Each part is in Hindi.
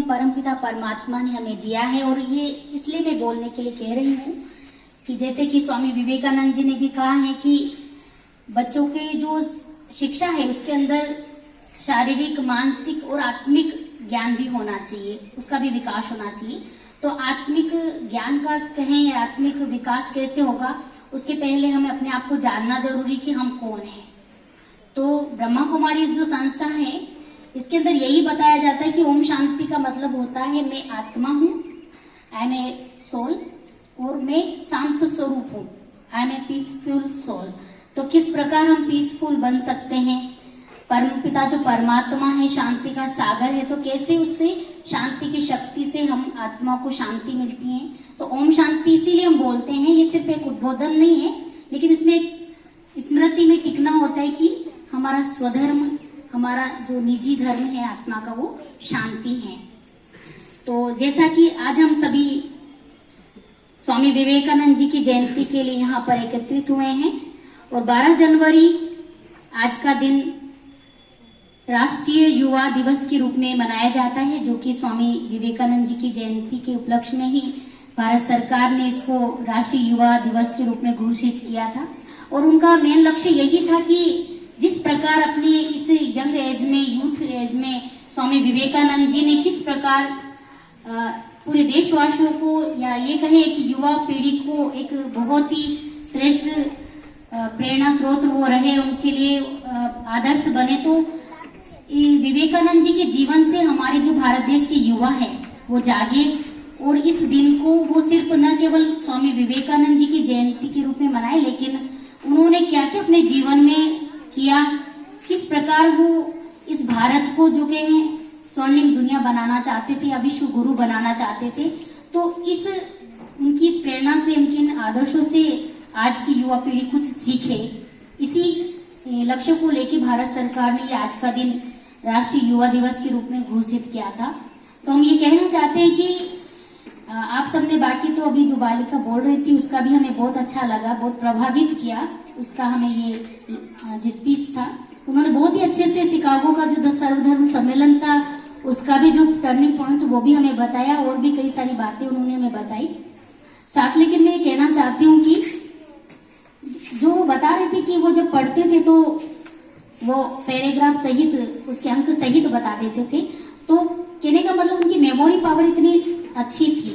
परमपिता परमात्मा ने हमें दिया है। और ये इसलिए मैं बोलने के लिए कह रही हूँ कि जैसे कि स्वामी विवेकानंद जी ने भी कहा है कि बच्चों के जो शिक्षा है उसके अंदर शारीरिक, मानसिक और आत्मिक ज्ञान भी होना चाहिए, उसका भी विकास होना चाहिए। तो आत्मिक ज्ञान का कहें या आत्मिक विकास कैसे होगा, उसके पहले हमें अपने आप को जानना जरूरी कि हम कौन हैं। तो ब्रह्मा कुमारी जो संस्था है इसके अंदर यही बताया जाता है कि ओम शांति का मतलब होता है मैं आत्मा हूँ, आई एम ए सोल, और मैं शांत स्वरूप हूँ, I am a peaceful soul. तो किस प्रकार हम पीसफुल बन सकते हैं, परमपिता जो परमात्मा है, शांति का सागर है, तो कैसे उससे शांति की शक्ति से हम आत्मा को शांति मिलती है। तो ओम शांति इसीलिए हम बोलते हैं, ये सिर्फ एक उद्बोधन नहीं है, लेकिन इसमें एक स्मृति में टिकना होता है कि हमारा स्वधर्म, हमारा जो निजी धर्म है आत्मा का, वो शांति है। तो जैसा कि आज हम सभी स्वामी विवेकानंद जी की जयंती के लिए यहाँ पर एकत्रित हुए हैं और 12 जनवरी आज का दिन राष्ट्रीय युवा दिवस के रूप में मनाया जाता है, जो कि स्वामी विवेकानंद जी की जयंती के उपलक्ष्य में ही भारत सरकार ने इसको राष्ट्रीय युवा दिवस के रूप में घोषित किया था। और उनका मेन लक्ष्य यही था कि जिस प्रकार अपने इस यंग एज में, यूथ एज में स्वामी विवेकानंद जी ने किस प्रकार पूरे देशवासियों को, या ये कहें कि युवा पीढ़ी को एक बहुत ही श्रेष्ठ प्रेरणा स्रोत वो रहे, उनके लिए आदर्श बने। तो विवेकानंद जी के जीवन से हमारे जो भारत देश के युवा है वो जागे और इस दिन को वो सिर्फ न केवल स्वामी विवेकानंद जी की जयंती के रूप में मनाए, लेकिन उन्होंने क्या क्या अपने जीवन में किया, किस प्रकार वो इस भारत को जो के स्वर्णिम दुनिया बनाना चाहते थे या विश्व गुरु बनाना चाहते थे। तो उनकी इस प्रेरणा से, उनके आदर्शों से आज की युवा पीढ़ी कुछ सीखे। इसी लक्ष्य को लेकर भारत सरकार ने आज का दिन राष्ट्रीय युवा दिवस के रूप में घोषित किया था। तो हम ये कहना चाहते हैं कि आप सबने, बाकी तो अभी जो बालिका बोल रही थी उसका भी हमें बहुत अच्छा लगा, बहुत प्रभावित किया उसका हमें ये जो स्पीच था। उन्होंने बहुत ही अच्छे से शिकागो का जो सर्वधर्म सम्मेलन था उसका भी जो टर्निंग पॉइंट वो भी हमें बताया, और भी कई सारी बातें उन्होंने हमें बताई साथ। लेकिन मैं कहना चाहती हूँ कि जो वो बता रहे थे कि वो जब पढ़ते थे तो वो पैराग्राफ सहित, उसके अंक सहित बता देते थे। तो कहने का मतलब उनकी मेमोरी पावर इतनी अच्छी थी,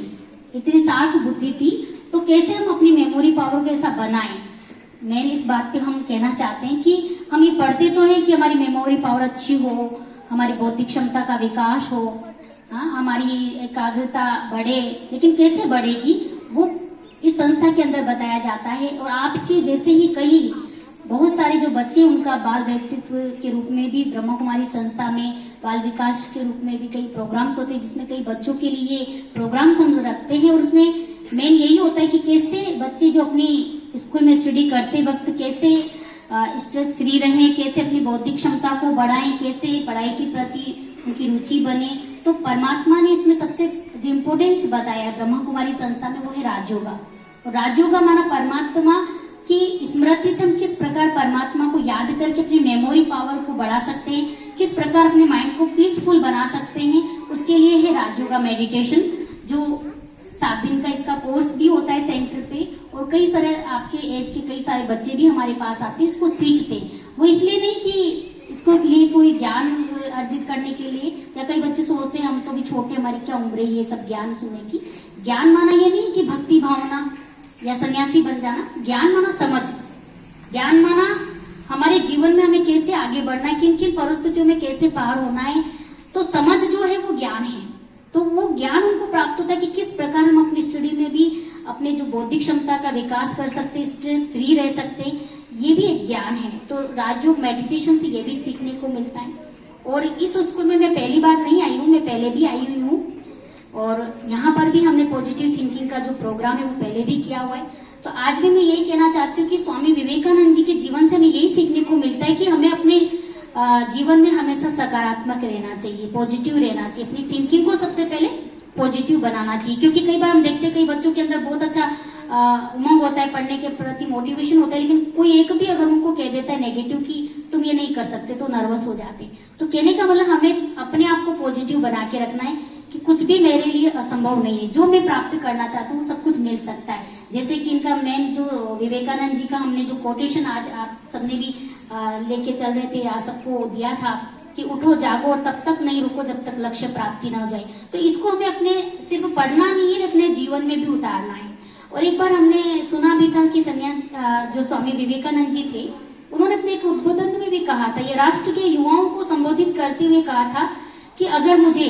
इतनी शार्प बुद्धि थी। तो कैसे हम अपनी मेमोरी पावर को ऐसा बनाएं, मैं इस बात पे हम कहना चाहते हैं कि हम ये पढ़ते तो हैं कि हमारी मेमोरी पावर अच्छी हो, हमारी बौद्धिक क्षमता का विकास हो, हमारी एकाग्रता बढ़े, लेकिन कैसे बढ़ेगी वो इस संस्था के अंदर बताया जाता है। और आपके जैसे ही कई बहुत सारे जो बच्चे, उनका बाल व्यक्तित्व के रूप में भी ब्रह्मा कुमारी संस्था में बाल विकास के रूप में भी कई प्रोग्राम्स होते हैं, जिसमें कई बच्चों के लिए प्रोग्राम्स हम रखते हैं। और उसमें मेन यही होता है कि कैसे बच्चे जो अपनी स्कूल में स्टडी करते वक्त कैसे स्ट्रेस फ्री रहें, कैसे अपनी बौद्धिक क्षमता को बढ़ाएं, कैसे पढ़ाई के प्रति उनकी रुचि बने। तो परमात्मा ने इसमें सबसे जो इम्पोर्टेंस बताया ब्रह्मा कुमारी संस्था में वो है राजयोगा। और राजयोगा माना परमात्मा की स्मृति से हम किस प्रकार परमात्मा को याद करके अपनी मेमोरी पावर को बढ़ा सकते हैं, किस प्रकार अपने माइंड को पीसफुल बना सकते हैं, उसके लिए है राजयोगा मेडिटेशन, जो 7 दिन का इसका कोर्स भी होता है सेंटर पे। और कई सारे आपके एज के कई सारे बच्चे भी हमारे पास आते हैं, इसको सीखते हैं। वो इसलिए नहीं कि इसको लिए कोई ज्ञान अर्जित करने के लिए, या कई बच्चे सोचते हैं हम तो भी छोटे, हमारी क्या उम्र है ये सब ज्ञान सुनने की। ज्ञान माना ये नहीं कि भक्ति भावना या सन्यासी बन जाना, ज्ञान माना समझ, ज्ञान माना हमारे जीवन में हमें कैसे आगे बढ़ना है, किन किन परिस्थितियों में कैसे पार होना है। तो समझ जो है वो ज्ञान है। तो वो ज्ञान उनको प्राप्त होता है कि किस प्रकार हम अपनी स्टडी में भी अपने जो बौद्धिक क्षमता का विकास कर सकते हैं, स्ट्रेस फ्री रह सकते हैं, ये भी एक ज्ञान है। तो राजयोग मेडिटेशन से ये भी सीखने को मिलता है। और इस स्कूल में मैं पहली बार नहीं आई हूँ, मैं पहले भी आई हुई हूँ, और यहाँ पर भी हमने पॉजिटिव थिंकिंग का जो प्रोग्राम है वो पहले भी किया हुआ है। तो आज भी मैं यही कहना चाहती हूँ कि स्वामी विवेकानंद जी के जीवन से हमें यही सीखने को मिलता है कि हमें अपने जीवन में हमेशा सकारात्मक रहना चाहिए, पॉजिटिव रहना चाहिए, अपनी थिंकिंग को सबसे पहले पॉजिटिव बनाना चाहिए। क्योंकि कई बार हम देखते हैं कई बच्चों के अंदर बहुत अच्छा उमंग होता है, पढ़ने के प्रति मोटिवेशन होता है, लेकिन कोई एक भी अगर उनको कह देता है नेगेटिव कि तुम ये नहीं कर सकते, तो नर्वस हो जाते। तो कहने का मतलब हमें अपने आप को पॉजिटिव बना के रखना है कि कुछ भी मेरे लिए असंभव नहीं है, जो मैं प्राप्त करना चाहता हूँ वो सब कुछ मिल सकता है। जैसे कि इनका मेन जो विवेकानंद जी का हमने जो कोटेशन आज आप सबने भी लेके चल रहे थे, आज सबको दिया था कि उठो जागो और तब तक नहीं रुको जब तक लक्ष्य प्राप्ति ना हो जाए। तो इसको हमें अपने सिर्फ पढ़ना नहीं है, अपने जीवन में भी उतारना है। और एक बार हमने सुना भी था कि सन्यास जो स्वामी विवेकानंद जी थे, उन्होंने अपने एक उद्बोधन में भी कहा था, ये राष्ट्र के युवाओं को संबोधित करते हुए कहा था कि अगर मुझे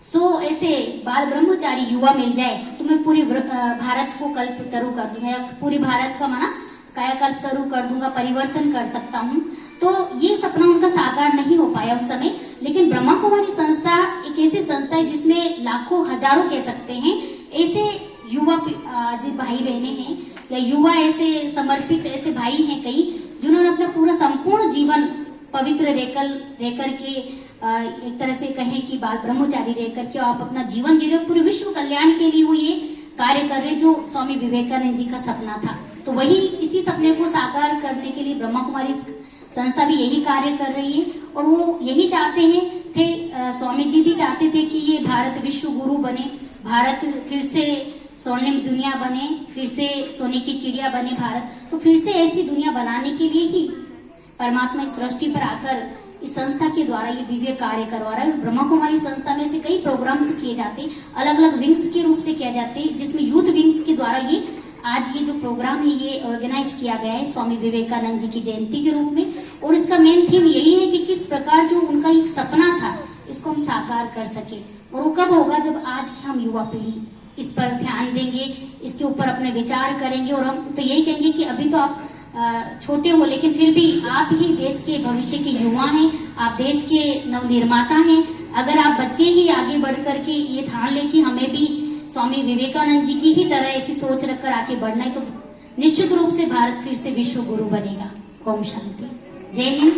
100 ऐसे बाल ब्रह्मचारी युवा मिल जाए तो मैं पूरे भारत को कल्प तरु कर दूंगा, या पूरे भारत का माना कायाकल्प तरु कर दूंगा, परिवर्तन कर सकता हूँ। तो ये सपना उनका साकार नहीं हो पाया उस समय, लेकिन ब्रह्मा कुमारी संस्था एक ऐसी संस्था है जिसमें लाखों हजारों कह सकते हैं ऐसे युवा आज भाई बहने हैं, या युवा ऐसे समर्पित ऐसे भाई हैं कई, जिन्होंने अपना पूरा संपूर्ण जीवन पवित्र रहकर के एक तरह से कहें कि बाल ब्रह्मचारी रहकर के आप अपना जीवन जी रहे, पूरे विश्व कल्याण के लिए वो ये कार्य कर रहे जो स्वामी विवेकानंद जी का सपना था। तो वही इसी सपने को साकार करने के लिए ब्रह्मा कुमारी संस्था भी यही कार्य कर रही है, और वो यही चाहते थे स्वामी जी भी चाहते थे कि ये भारत विश्व गुरु बने, भारत फिर से स्वर्णिम दुनिया बने, फिर से सोने की चिड़िया बने भारत। तो फिर से ऐसी दुनिया बनाने के लिए ही परमात्मा इस सृष्टि पर आकर इस संस्था के द्वारा ये दिव्य कार्य करवा रहा है। ब्रह्मा कुमारी संस्था में से कई प्रोग्राम्स किए जाते हैं, अलग अलग विंग्स के रूप से किया जाते हैं, जिसमें यूथ विंग्स के द्वारा ये आज ये जो प्रोग्राम है ये ऑर्गेनाइज किया गया है स्वामी विवेकानंद जी की जयंती के रूप में। और इसका मेन थीम यही है कि किस प्रकार जो उनका एक सपना था इसको हम साकार कर सके। और वो कब होगा? जब आज की हम युवा पीढ़ी इस पर ध्यान देंगे, इसके ऊपर अपने विचार करेंगे। और हम तो यही कहेंगे कि अभी तो आप छोटे हो, लेकिन फिर भी आप ही देश के भविष्य के युवा हैं, आप देश के नवनिर्माता हैं। अगर आप बच्चे ही आगे बढ़ करके ये ठान ले कि हमें भी स्वामी विवेकानंद जी की ही तरह ऐसी सोच रखकर आगे बढ़ना है, तो निश्चित रूप से भारत फिर से विश्व गुरु बनेगा। ओम शांति। जय हिंद।